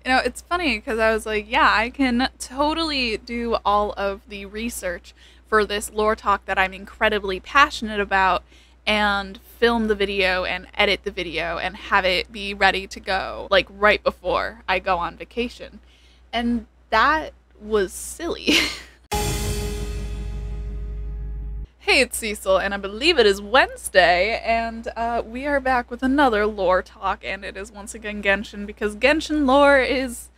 You know, it's funny because I was like, yeah, I can totally do all of the research for this lore talk that I'm incredibly passionate about and film the video and edit the video and have it be ready to go, like right before I go on vacation. And that was silly. Hey, it's Cecil, and I believe it is Wednesday, and we are back with another lore talk, and it is once again Genshin, because Genshin lore is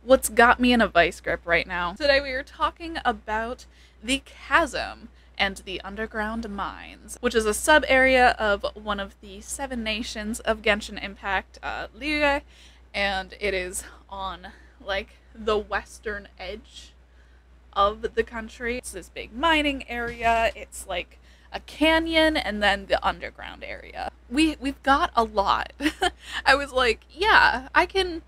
what's got me in a vice grip right now. Today we are talking about the Chasm and the underground mines, which is a sub-area of one of the 7 nations of Genshin Impact, Liyue, and it is on, like, the western edge of the country. It's this big mining area. It's like a canyon and then the underground area. We've got a lot. I was like, yeah, I can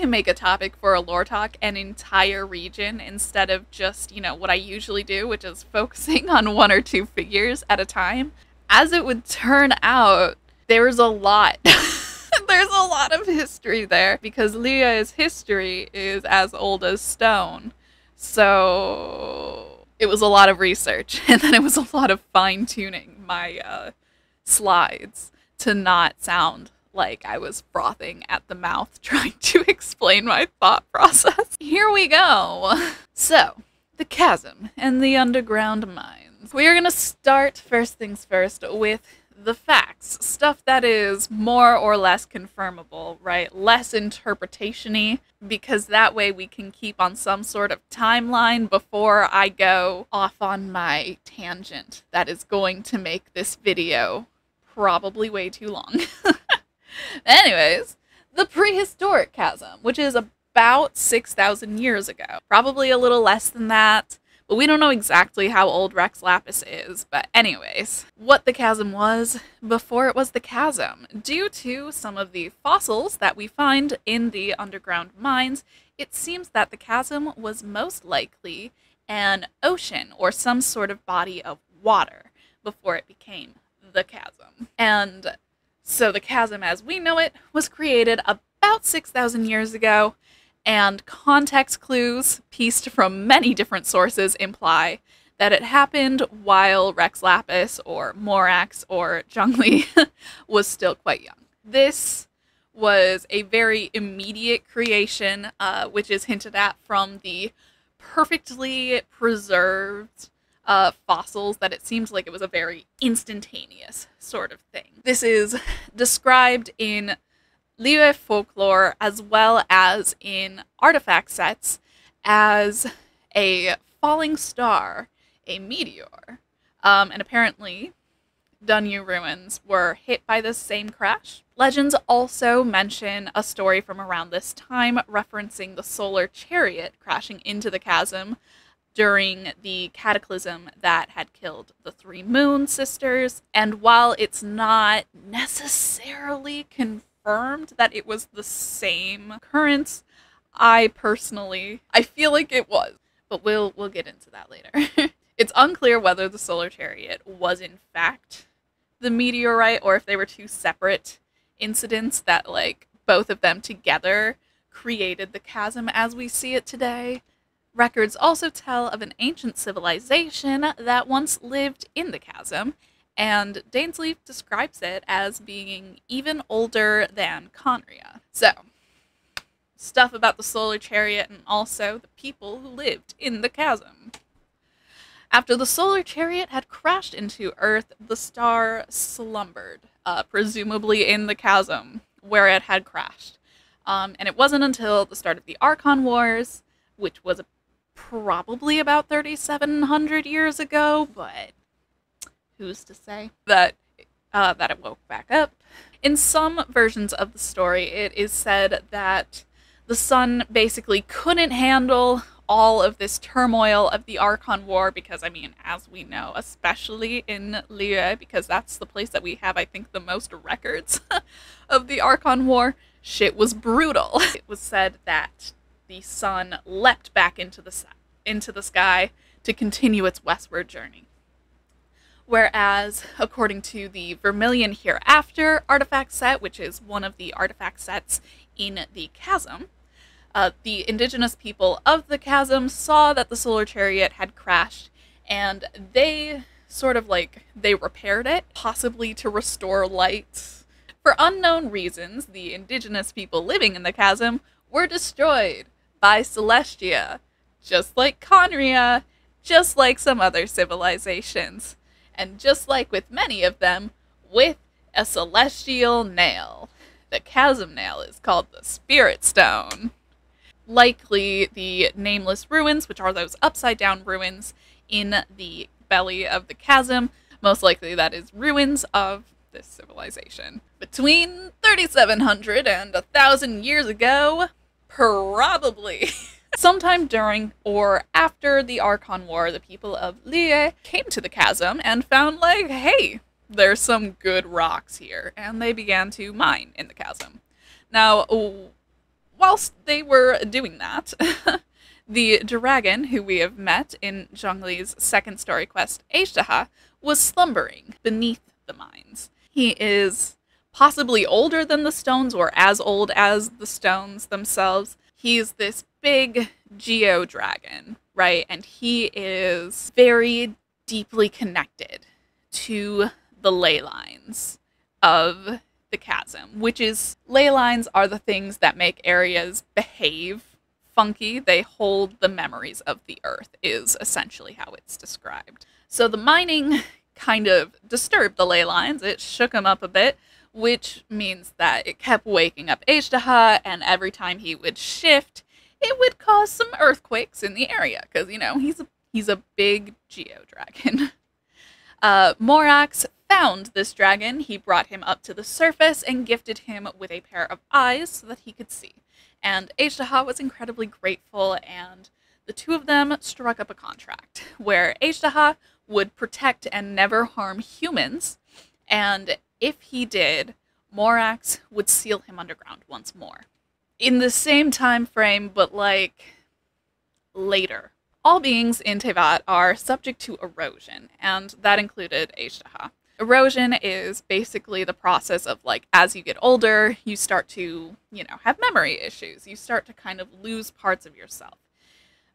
make a topic for a lore talk an entire region instead of just, you know, what I usually do, which is focusing on 1 or 2 figures at a time. As it would turn out, there's a lot. There's a lot of history there because Liyue's history is as old as stone. So it was a lot of research, and then it was a lot of fine-tuning my slides to not sound like I was frothing at the mouth trying to explain my thought process. Here we go. So, the Chasm and the underground mines. We are going to start, first things first, with the facts. Stuff that is more or less confirmable, right? Less interpretation-y, because that way we can keep on some sort of timeline before I go off on my tangent that is going to make this video probably way too long. Anyways, the prehistoric chasm, which is about 6,000 years ago. Probably a little less than that. But we don't know exactly how old Rex Lapis is. But anyways, what the chasm was before it was the chasm. Due to some of the fossils that we find in the underground mines, it seems that the chasm was most likely an ocean or some sort of body of water before it became the chasm. And so the chasm as we know it was created about 6,000 years ago. And context clues, pieced from many different sources, imply that it happened while Rex Lapis, or Morax, or Zhongli was still quite young. This was a very immediate creation, which is hinted at from the perfectly preserved fossils, that it seems like it was a very instantaneous sort of thing. This is described in Liyue folklore as well as in artifact sets as a falling star, a meteor. And apparently, Dunyu ruins were hit by this same crash. Legends also mention a story from around this time referencing the solar chariot crashing into the chasm during the cataclysm that had killed the 3 Moon sisters. And while it's not necessarily confirmed that it was the same occurrence, I feel like it was, but we'll get into that later. It's unclear whether the solar chariot was in fact the meteorite or if they were 2 separate incidents that, like, both of them together created the chasm as we see it today. Records also tell of an ancient civilization that once lived in the chasm, and Dainsleif describes it as being even older than Conria. So, stuff about the solar chariot and also the people who lived in the chasm. After the solar chariot had crashed into Earth, the star slumbered, presumably in the chasm where it had crashed. And it wasn't until the start of the Archon Wars, which was probably about 3,700 years ago, but who's to say, that it woke back up. In some versions of the story, it is said that the sun basically couldn't handle all of this turmoil of the Archon War because, I mean, as we know, especially in Liyue, because that's the place that we have, I think, the most records of the Archon War, shit was brutal. It was said that the sun leapt back into the sky to continue its westward journey. Whereas, according to the Vermilion Hereafter artifact set, which is one of the artifact sets in the Chasm, The indigenous people of the chasm saw that the solar chariot had crashed, and they sort of they repaired it, possibly to restore light. For unknown reasons, the indigenous people living in the chasm were destroyed by Celestia, just like Conria, just like some other civilizations, and just like with many of them, with a celestial nail. The chasm nail is called the Spirit Stone. Likely the nameless ruins, which are those upside-down ruins in the belly of the chasm. Most likely that is ruins of this civilization. Between 3,700 and 1,000 years ago, probably. Sometime during or after the Archon War, the people of Lie came to the chasm and found, hey, there's some good rocks here, and they began to mine in the chasm. Now, whilst they were doing that, the dragon, who we have met in Zhongli's second story quest, Eishtaha, was slumbering beneath the mines. He is possibly older than the stones, or as old as the stones themselves. He's this big geo-dragon, right? And he is very deeply connected to the ley lines of the chasm, which is, ley lines are the things that make areas behave funky. They hold the memories of the earth, is essentially how it's described. So the mining kind of disturbed the ley lines. It shook him up a bit, which means that it kept waking up Eishtaha, and every time he would shift, it would cause some earthquakes in the area, because, he's a big geo-dragon. Morax found this dragon. He brought him up to the surface and gifted him with a pair of eyes so that he could see. And Eishtaha was incredibly grateful, and the two of them struck up a contract where Eishtaha would protect and never harm humans, and if he did, Morax would seal him underground once more. In the same time frame, but later. All beings in Tevat are subject to erosion, and that included Eishtaha. Erosion is basically the process of, as you get older, you start to, have memory issues. You start to kind of lose parts of yourself.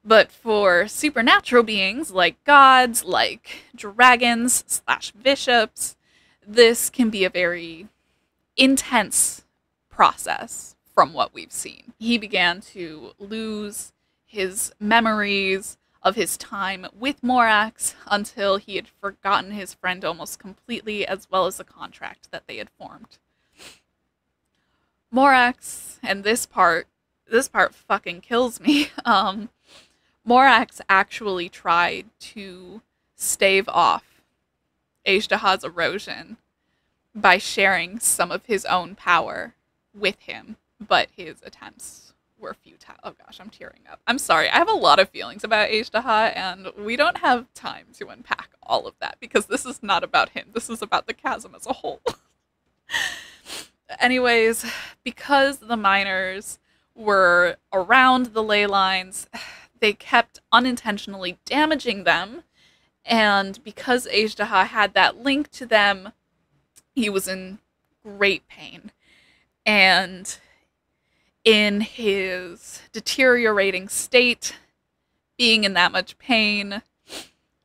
But for supernatural beings, like gods, like dragons / bishops, this can be a very intense process from what we've seen. He began to lose his memories of his time with Morax until he had forgotten his friend almost completely, as well as the contract that they had formed. Morax, and this part fucking kills me, Morax actually tried to stave off Eishtaha's erosion by sharing some of his own power with him, but his attempts were futile. Oh gosh, I'm tearing up. I'm sorry, I have a lot of feelings about Eishtaha, and we don't have time to unpack all of that, because this is not about him. This is about the chasm as a whole. Anyways, because the miners were around the ley lines, they kept unintentionally damaging them, and because Eishtaha had that link to them, he was in great pain. And in his deteriorating state, being in that much pain,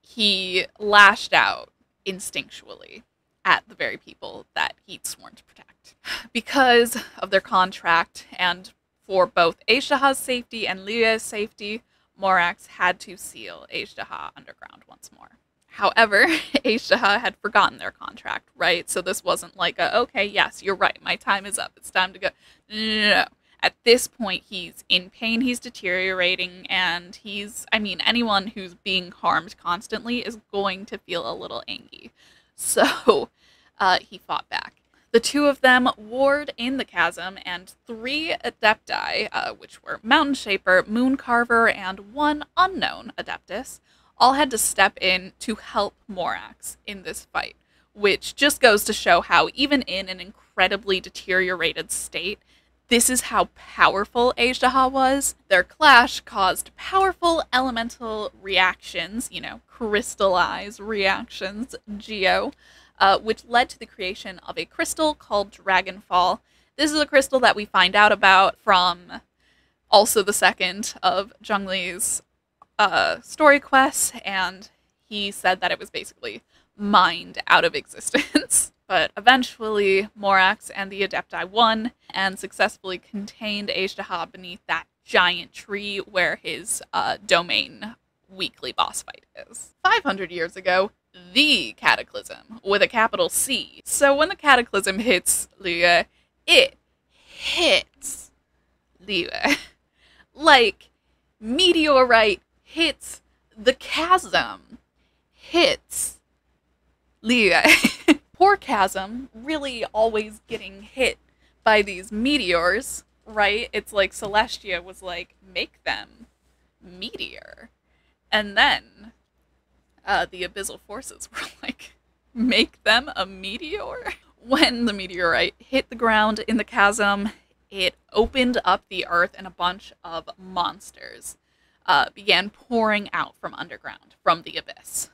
he lashed out instinctually at the very people that he'd sworn to protect. Because of their contract, and for both Eishtaha's safety and Lie's safety, Morax had to seal Eishtaha underground once more. However, Eishtaha had forgotten their contract, right? So this wasn't okay, yes, you're right, my time is up, it's time to go. No. At this point, he's in pain, he's deteriorating, and anyone who's being harmed constantly is going to feel a little angry. So, he fought back. The two of them warred in the chasm, and 3 adepti, which were Mountain Shaper, Moon Carver, and 1 unknown adeptus, all had to step in to help Morax in this fight, which just goes to show how, even in an incredibly deteriorated state, this is how powerful Eishtaha was. Their clash caused powerful elemental reactions, crystallized reactions, which led to the creation of a crystal called Dragonfall. This is a crystal that we find out about from also the second of Zhongli's story quests, and he said that it was basically mined out of existence. But eventually, Morax and the Adepti won and successfully contained Ajdaha beneath that giant tree where his domain weekly boss fight is. 500 years ago, the Cataclysm, with a capital C. So when the Cataclysm hits Liyue, it hits Liyue. Like, meteorite hits the chasm, hits Liyue. Poor Chasm, really always getting hit by these meteors, right? It's like Celestia was like, make them meteor. And then the Abyssal Forces were like, make them a meteor? When the meteorite hit the ground in the chasm, it opened up the earth and a bunch of monsters began pouring out from underground, from the abyss.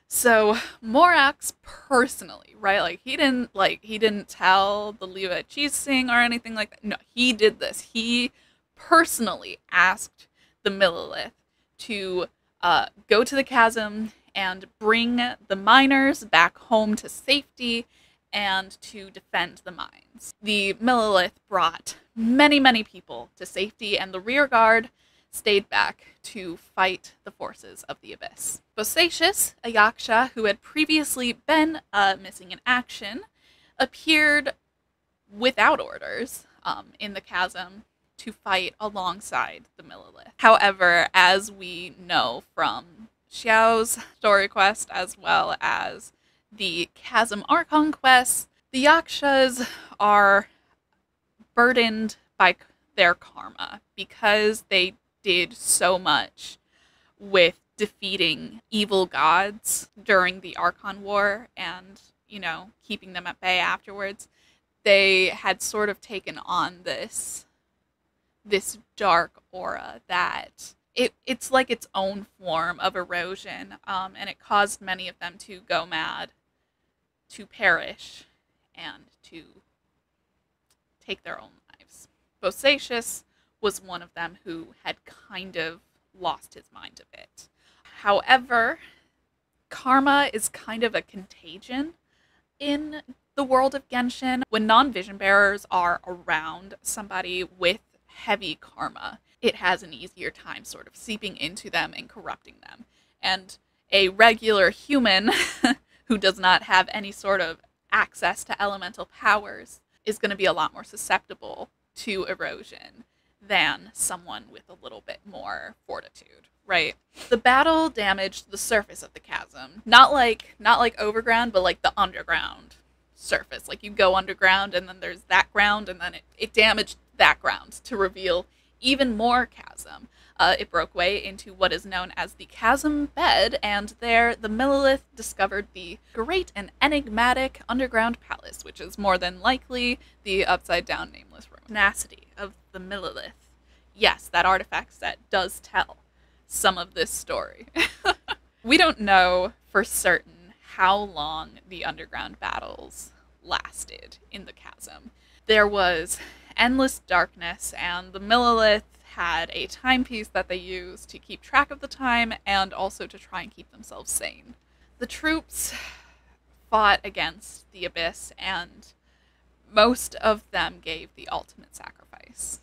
So Morax personally, right? Like he didn't tell the Liyue Chising or anything like that. No, he did this. He personally asked the Millelith to go to the chasm and bring the miners back home to safety and to defend the mines. The Millelith brought many, many people to safety, and the rear guard stayed back to fight the forces of the abyss. Bosacius, a Yaksha who had previously been missing in action, appeared without orders in the chasm to fight alongside the Millelith. However, as we know from Xiao's story quest as well as the Chasm Archon quests, the Yakshas are burdened by their karma because they did so much with defeating evil gods during the Archon War and, you know, keeping them at bay afterwards. They had sort of taken on this dark aura that it's like its own form of erosion, and it caused many of them to go mad, to perish, and to take their own lives. Bosacius was one of them who had kind of lost his mind a bit. However, karma is kind of a contagion in the world of Genshin. When non-vision bearers are around somebody with heavy karma, it has an easier time sort of seeping into them and corrupting them. And a regular human who does not have any sort of access to elemental powers is going to be a lot more susceptible to erosion than someone with a little bit more fortitude, right? The battle damaged the surface of the chasm. Not like overground, but like the underground surface. Like you go underground and then there's that ground, and then it damaged that ground to reveal even more chasm. It broke way into what is known as the chasm bed, and there the Millelith discovered the great and enigmatic underground palace, which is more than likely the upside down nameless room. Tenacity of the Millelith. Yes, that artifact set does tell some of this story. We don't know for certain how long the underground battles lasted in the chasm. There was endless darkness, and the Millelith had a timepiece that they used to keep track of the time and also to try and keep themselves sane. The troops fought against the abyss, and most of them gave the ultimate sacrifice.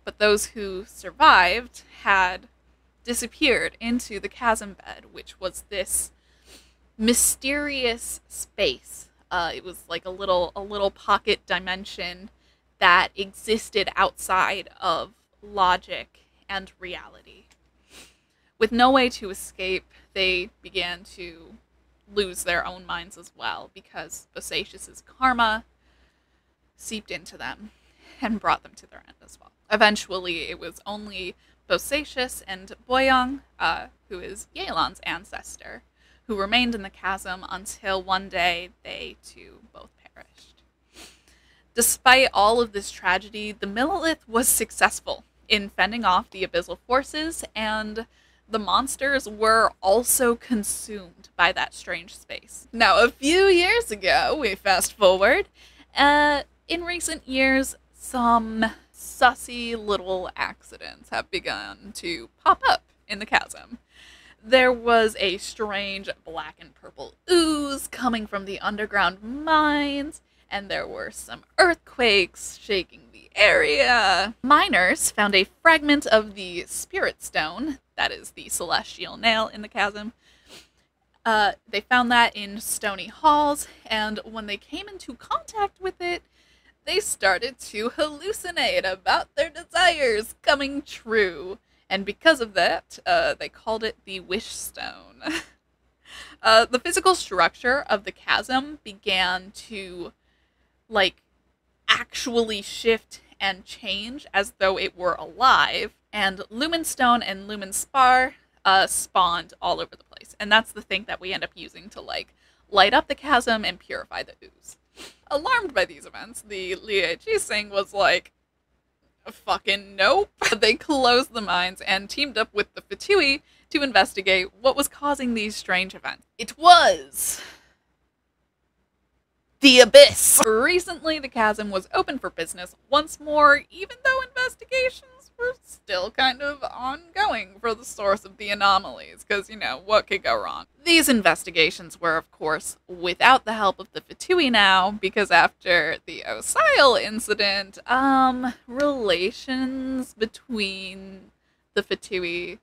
But those who survived had disappeared into the chasm bed, which was this mysterious space. It was like a little pocket dimension that existed outside of logic and reality. With no way to escape, they began to lose their own minds as well, because Bosacius's karma seeped into them and brought them to their end as well. Eventually, it was only Bosacius and Boyang, who is Yelan's ancestor, who remained in the chasm until one day they too both perished. Despite all of this tragedy, the Millelith was successful in fending off the abyssal forces, and the monsters were also consumed by that strange space. Now, a few years ago, we fast forward, in recent years, some sussy little accidents have begun to pop up in the chasm. There was a strange black and purple ooze coming from the underground mines, and there were some earthquakes shaking the area. Miners found a fragment of the Spirit Stone, that is the celestial nail in the chasm. They found that in stony halls, and when they came into contact with it, they started to hallucinate about their desires coming true. And because of that, they called it the Wish Stone. The physical structure of the chasm began to, actually shift and change as though it were alive. And Lumenstone and Lumenspar spawned all over the place. And that's the thing that we end up using to, light up the chasm and purify the ooze. Alarmed by these events, the Lie Jising was like, fucking nope. They closed the mines and teamed up with the Fatui to investigate what was causing these strange events. It was the Abyss. Recently, the chasm was open for business once more, even though investigations were still kind of ongoing for the source of the anomalies, because, what could go wrong? These investigations were, of course, without the help of the Fatui now, because after the Osile incident, relations between the Fatui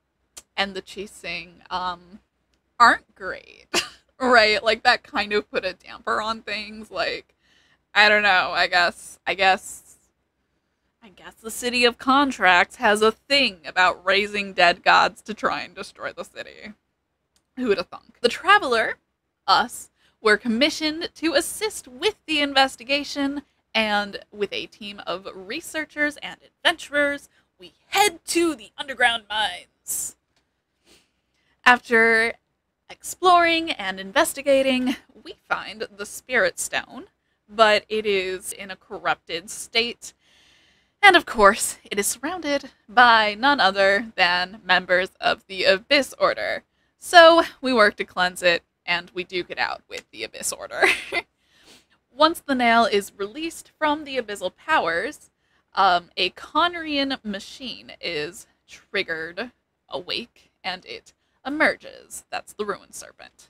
and the Chising, aren't great. Right? That kind of put a damper on things. I don't know, I guess the City of Contracts has a thing about raising dead gods to try and destroy the city. Who would have thunk? The Traveler, us, were commissioned to assist with the investigation, and with a team of researchers and adventurers, we head to the underground mines. After exploring and investigating, we find the Spirit Stone, but it is in a corrupted state. And of course, it is surrounded by none other than members of the Abyss Order. So we work to cleanse it, and we duke it out with the Abyss Order. Once the nail is released from the abyssal powers, a Conrian machine is triggered awake, and it emerges. That's the Ruined Serpent.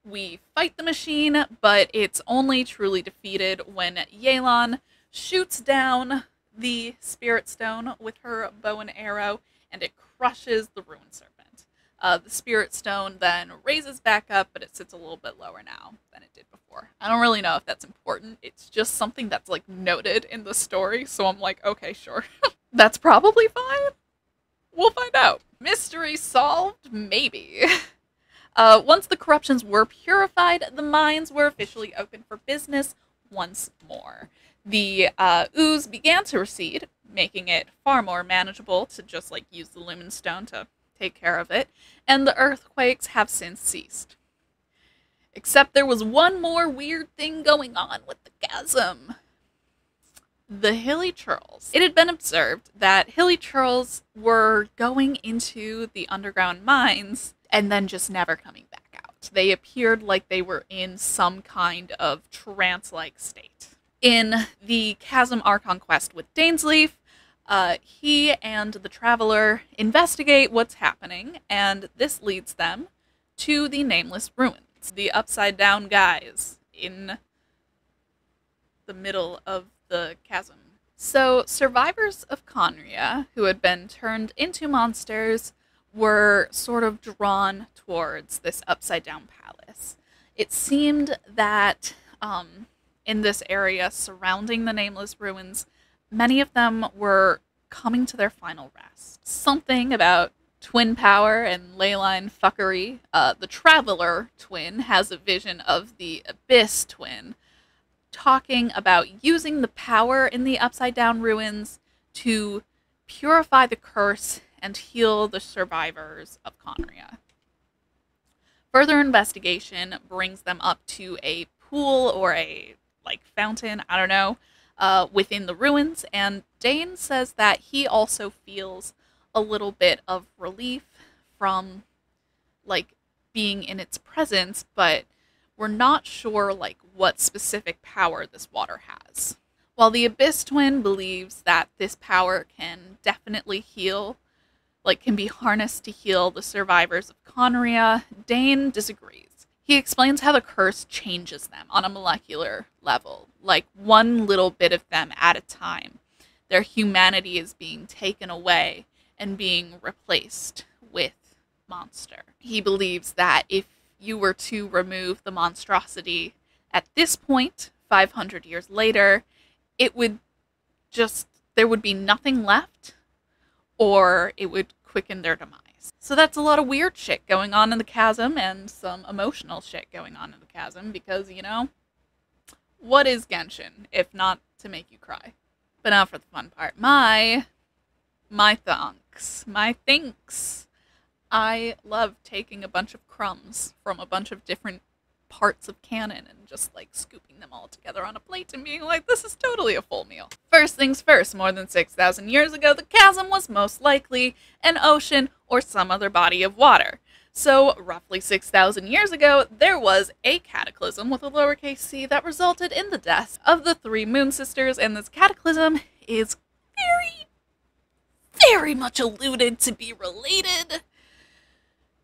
We fight the machine, but it's only truly defeated when Yelan shoots down the Spirit Stone with her bow and arrow, and it crushes the Ruined Serpent. The Spirit Stone then raises back up, but it sits a little bit lower now than it did before. I don't really know if that's important. It's just something that's, noted in the story, so I'm like, okay, sure. That's probably fine. We'll find out. Mystery solved? Maybe. Once the corruptions were purified, the mines were officially open for business once more. The ooze began to recede, making it far more manageable to just, use the Lumenstone to take care of it, and the earthquakes have since ceased. Except there was one more weird thing going on with the chasm. The hilly churls. It had been observed that hilly churls were going into the underground mines and then just never coming back out. They appeared like they were in some kind of trance-like state. In the Chasm Archon quest with Dainsleif, he and the Traveler investigate what's happening, and this leads them to the Nameless Ruins, the upside-down guys in the middle of the chasm. So, survivors of Conria, who had been turned into monsters, were sort of drawn towards this upside-down palace. It seemed that in this area surrounding the Nameless Ruins, many of them were coming to their final rest. Something about twin power and leyline fuckery. The Traveler twin has a vision of the Abyss twin, talking about using the power in the upside-down ruins to purify the curse and heal the survivors of Conria. Further investigation brings them up to a pool or a fountain, I don't know, within the ruins, and Dane says that he also feels a little bit of relief from being in its presence, but we're not sure what specific power this water has. While the Abyss Twin believes that this power can definitely heal, like can be harnessed to heal the survivors of Conria, Dane disagrees. He explains how the curse changes them on a molecular level, like one little bit of them at a time. Their humanity is being taken away and being replaced with monster. He believes that if you were to remove the monstrosity at this point, 500 years later, it would just, there would be nothing left, or it would quicken their demise. So that's a lot of weird shit going on in the chasm, and some emotional shit going on in the chasm, because, you know, what is Genshin, if not to make you cry? But now for the fun part. My thunks. My thinks. I love taking a bunch of crumbs from a bunch of different parts of canon and just like scooping them all together on a plate and being like, this is totally a full meal. First things first, more than 6,000 years ago, the chasm was most likely an ocean or some other body of water. So roughly 6,000 years ago, there was a cataclysm with a lowercase c that resulted in the deaths of the 3 moon sisters, and this cataclysm is very much alluded to be related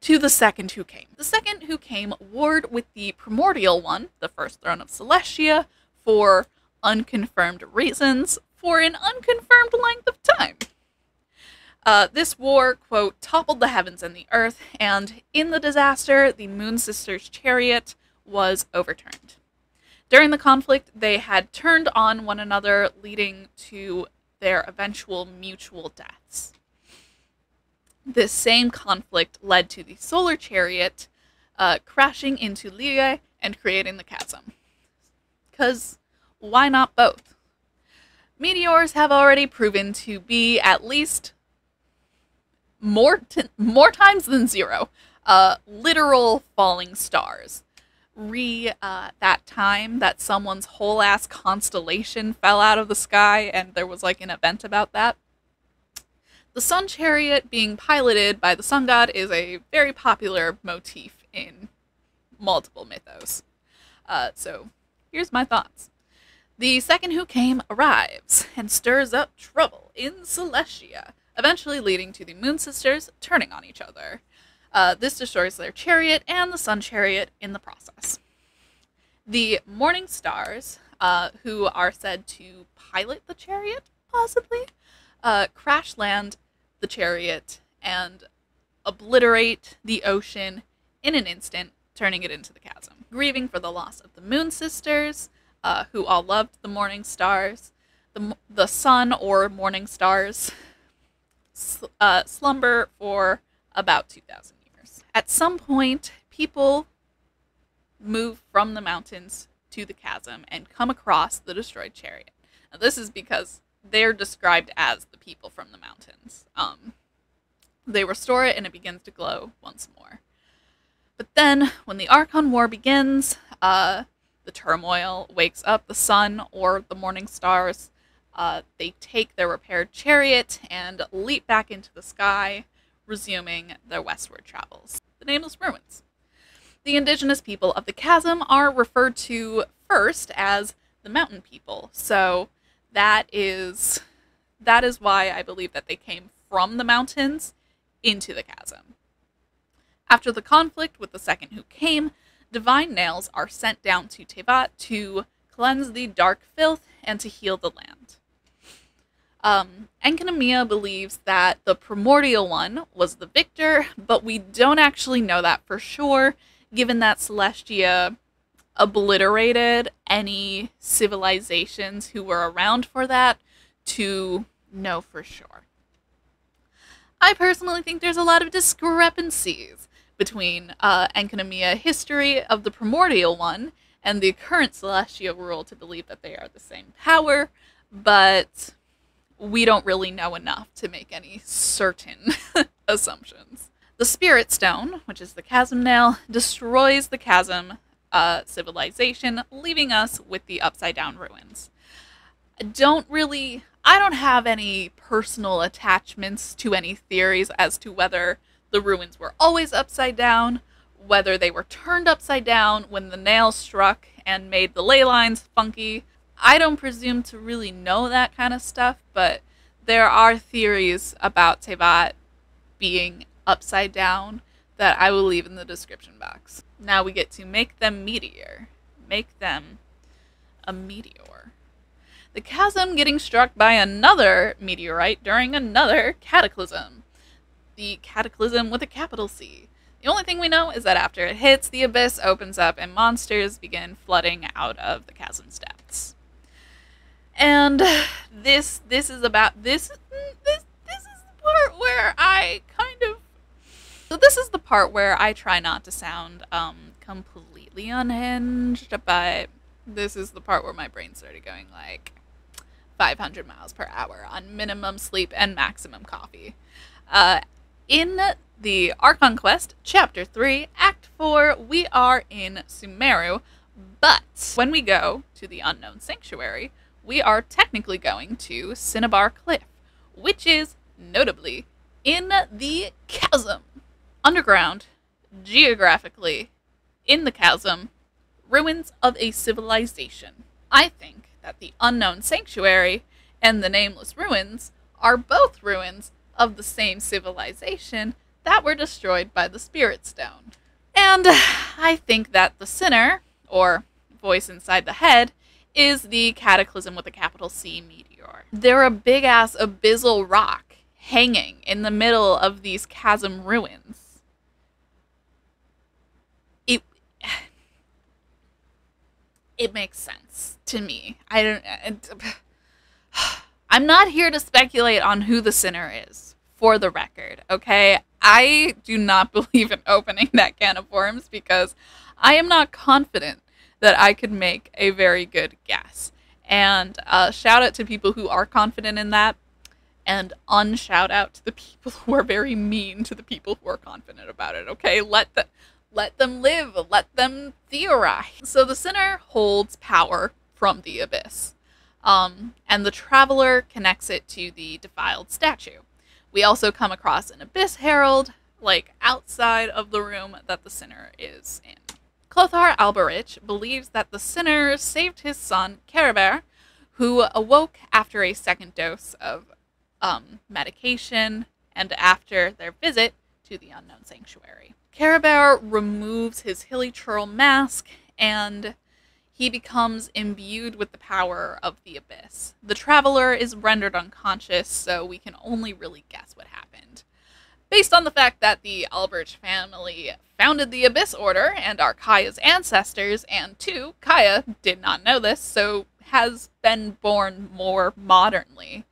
to the second who came. The second who came warred with the primordial one, the first throne of Celestia, for unconfirmed reasons, for an unconfirmed length of time. This war, quote, toppled the heavens and the earth, and in the disaster, the Moon Sisters' chariot was overturned. During the conflict, they had turned on one another, leading to their eventual mutual deaths. This same conflict led to the solar chariot crashing into Ligue and creating the chasm. Because why not both? Meteors have already proven to be at least more times than 0 literal falling stars. That time that someone's whole ass constellation fell out of the sky, and there was like an event about that. The sun chariot being piloted by the sun god is a very popular motif in multiple mythos. So here's my thoughts. The second who came arrives and stirs up trouble in Celestia, eventually leading to the Moon Sisters turning on each other. This destroys their chariot and the sun chariot in the process. The morning stars, who are said to pilot the chariot, possibly, crash land the chariot and obliterate the ocean in an instant, turning it into the chasm. Grieving for the loss of the Moon Sisters, who all loved the morning stars, the sun or morning stars slumber for about 2,000 years. At some point, people move from the mountains to the chasm and come across the destroyed chariot. Now, this is because they're described as the people from the mountains. They restore it and it begins to glow once more. But then, when the Archon War begins, the turmoil wakes up the sun or the morning stars. They take their repaired chariot and leap back into the sky, resuming their westward travels. The Nameless Ruins. The indigenous people of the chasm are referred to first as the mountain people, so that is why I believe that they came from the mountains into the chasm. After the conflict with the second who came, divine nails are sent down to Tevat to cleanse the dark filth and to heal the land. Enkanomiya believes that the primordial one was the victor, but we don't actually know that for sure, given that Celestia obliterated any civilizations who were around for that to know for sure. I personally think there's a lot of discrepancies between Enkanomiya history of the primordial one and the current Celestia rule to believe that they are the same power, but we don't really know enough to make any certain assumptions. The Spirit Stone, which is the chasm nail, destroys the chasm civilization, leaving us with the upside down ruins. I don't have any personal attachments to any theories as to whether the ruins were always upside down, whether they were turned upside down when the nail struck and made the ley lines funky, I don't presume to really know that kind of stuff, but there are theories about Tevat being upside down that I will leave in the description box. Now we get to make them meteor. Make them a meteor. The chasm getting struck by another meteorite during another cataclysm. The cataclysm with a capital C. The only thing we know is that after it hits, the abyss opens up and monsters begin flooding out of the chasm's depths. And this is the part where I kind of... So this is the part where I try not to sound completely unhinged, but this is the part where my brain started going like 500 miles per hour on minimum sleep and maximum coffee. In the Archon Quest, Chapter 3, Act 4, we are in Sumeru, but when we go to the Unknown Sanctuary, we are technically going to Cinnabar Cliff, which is, notably, in the chasm. Underground, geographically, in the chasm, ruins of a civilization. I think that the Unknown Sanctuary and the Nameless Ruins are both ruins of the same civilization that were destroyed by the Spirit Stone. And I think that the Sinner, or voice inside the head, is the Cataclysm with a capital C meteor. They're a big-ass abyssal rock hanging in the middle of these chasm ruins. It makes sense to me. I'm not here to speculate on who the Sinner is, for the record, okay? I do not believe in opening that can of worms because I am not confident that I could make a very good guess. And shout out to people who are confident in that, and unshout out to the people who are very mean to the people who are confident about it, okay? Let them live, let them theorize. So the Sinner holds power from the abyss, and the Traveler connects it to the defiled statue. We also come across an Abyss Herald, like outside of the room that the Sinner is in. Clothar Alberich believes that the Sinner saved his son, Caribert, who awoke after a second dose of medication and after their visit to the Unknown Sanctuary. Caribert removes his hilly churl mask and he becomes imbued with the power of the abyss. The Traveler is rendered unconscious, so we can only really guess what happened. Based on the fact that the Alberich family founded the Abyss Order and are Kaya's ancestors, and two, Kaya did not know this, so has been born more modernly.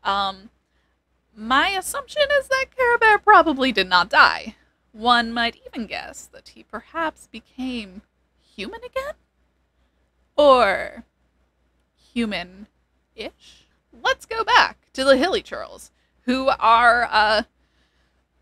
My assumption is that Caribert probably did not die. One might even guess that he perhaps became human again? Or human-ish? Let's go back to the Hilly Churls, who are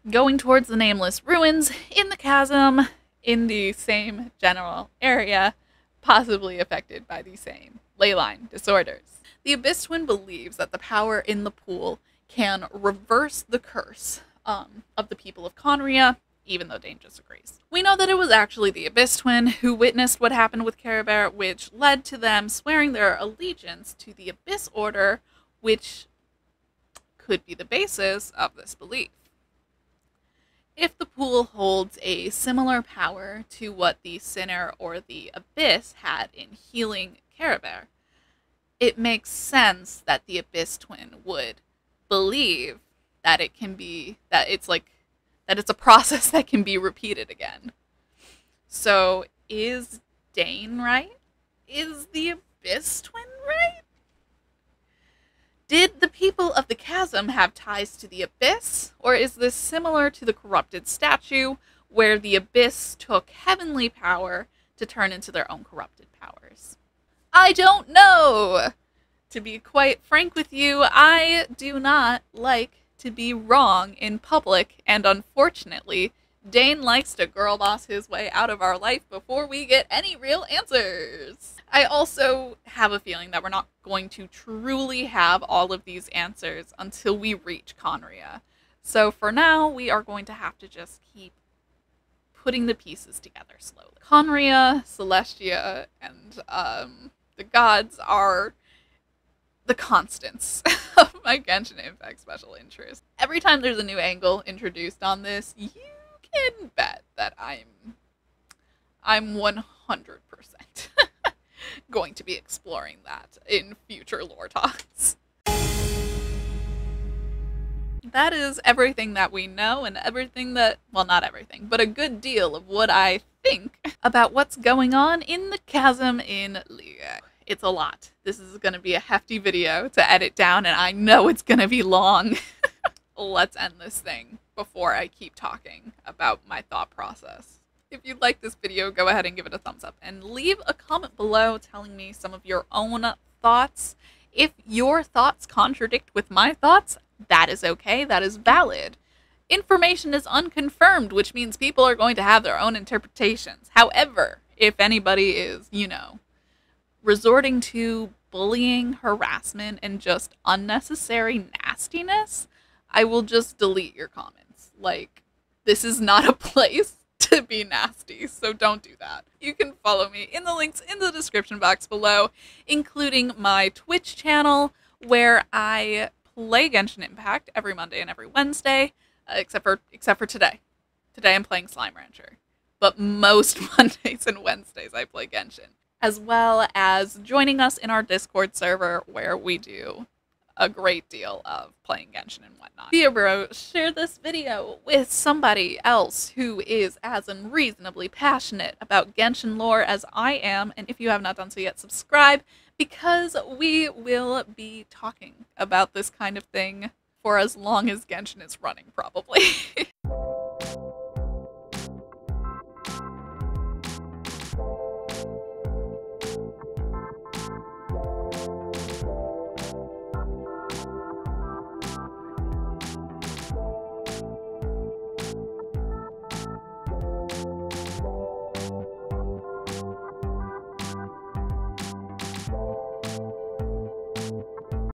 going towards the Nameless Ruins in the chasm in the same general area, possibly affected by the same leyline disorders. The Abyss Twin believes that the power in the pool can reverse the curse of the people of Conria, even though Dane disagrees. We know that it was actually the Abyss Twin who witnessed what happened with Caribert, which led to them swearing their allegiance to the Abyss Order, which could be the basis of this belief. If the pool holds a similar power to what the Sinner or the Abyss had in healing Caribert, it makes sense that the Abyss Twin would believe that it can be, that it's a process that can be repeated again. So, is Dane right? Is the Abyss Twin right? Did the people of the chasm have ties to the Abyss? Or is this similar to the corrupted statue, where the Abyss took heavenly power to turn into their own corrupted powers? I don't know! To be quite frank with you, I do not like to be wrong in public, and unfortunately, Dane likes to girl boss his way out of our life before we get any real answers. I also have a feeling that we're not going to truly have all of these answers until we reach Conria. So for now, we are going to have to just keep putting the pieces together slowly. Conria, Celestia, and The gods are the constants of my Genshin Impact special interest. Every time there's a new angle introduced on this, you can bet that I'm 100% going to be exploring that in future lore talks. That is everything that we know and everything that, well, not everything, but a good deal of what I think about what's going on in the Chasm in Liga. It's a lot. This is going to be a hefty video to edit down, and I know it's going to be long. Let's end this thing before I keep talking about my thought process. If you like this video, go ahead and give it a thumbs up and leave a comment below telling me some of your own thoughts. If your thoughts contradict with my thoughts, that is okay. That is valid. Information is unconfirmed, which means people are going to have their own interpretations. However, if anybody is, resorting to bullying, harassment, and just unnecessary nastiness, I will just delete your comments. Like, this is not a place to be nasty, so don't do that. You can follow me in the links in the description box below, including my Twitch channel, where I play Genshin Impact every Monday and every Wednesday, except for today. Today I'm playing Slime Rancher, but most Mondays and Wednesdays I play Genshin, as well as joining us in our Discord server where we do a great deal of playing Genshin and whatnot. Yeah, bro, share this video with somebody else who is as unreasonably passionate about Genshin lore as I am, and if you have not done so yet, subscribe, because we will be talking about this kind of thing for as long as Genshin is running, probably.